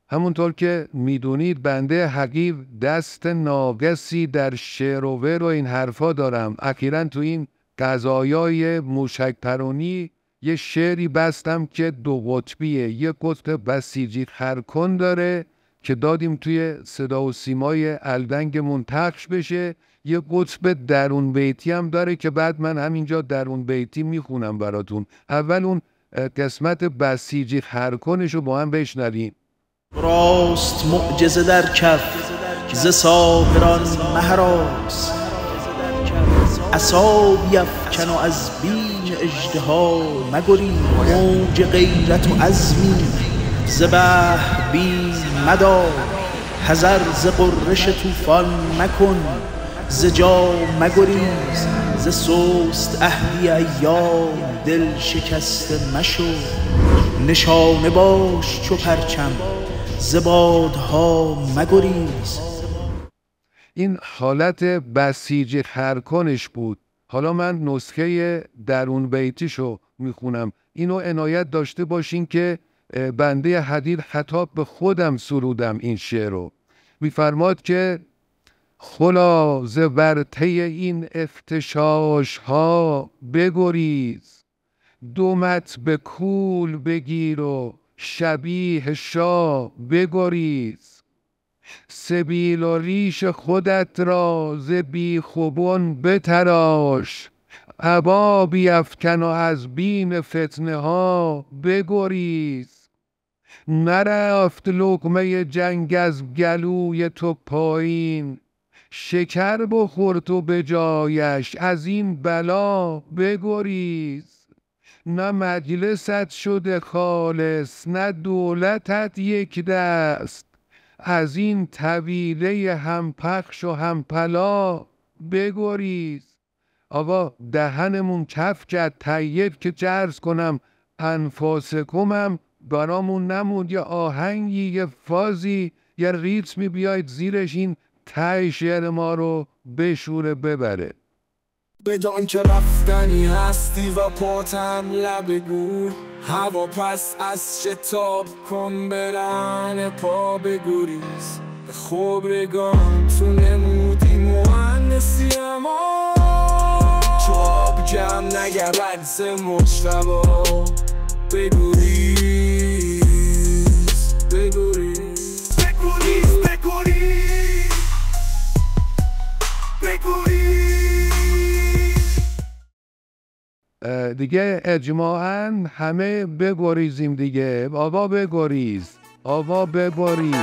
همونطور که میدونید بنده حقیر دست ناقصی در شعر و ور و این حرفا دارم. اخیراً تو این قضایای موشک پرونی یه شعری بستم که دو قطبیه. یه قطب بسیجی خرکن داره که دادیم توی صدا و سیمای الدنگمون پخش بشه. یه قطب درون بیتی هم داره که بعد من همینجا درون بیتی میخونم براتون. اول اون قسمت بسیجی خرکنش رو با هم بشنویم. راست معجزه در کف ز ساحران مهراس، عصا بیفکن و از بیم اژدها مگریز. موج غیرت و عزمی ز بحر بیم مدار، حذر ز غرش طوفان مکن ز جا مگریز. ز سست عهدی ایام دل شکسته مشو، نشانه باش چو پرچم ز بادها مگریز. این حالت بسیج خرکنش بود. حالا من نسخه درون بیتیشو میخونم. اینو عنایت داشته باشین که بنده حدید خطاب به خودم سرودم این شعر رو. میفرماد که خلا ز ورطه این افتشاش ها بگریز، دومت به کول بگیر و شبیه شاه بگریز. سبیل و ریش خودت را ز بیخوبان بتراش، عبا بیفکن و از بیم فتنه ها بگریز. نرفت لقمه جنگ از گلوی تو پایین، شکر بخور تو به جایش از این بلا بگریز. نه مجلست شده خالص نه دولتت یک دست، از این طویله هم پخش و هم پلا بگریز. آقا دهنمون کف کرد طیب که چرز کنم انفاسکمم برامون نمود. یه آهنگی یه فازی یه ریتمی بیاید زیرش این ته شعر ما رو بشوره ببره. بدان که رفتنی هستی و پاتم لب گور، هوا پس از شتاب کن برن پا بگریز. به خبرگان تو نمودی مهندسی اما، چو آب جمع نگرد ز مجتبا بگریز. بگریز بگریز بگریز بگریز. دیگه اجماعاً همه بگریزیم دیگه. آوا بگریز، آوا بگریز.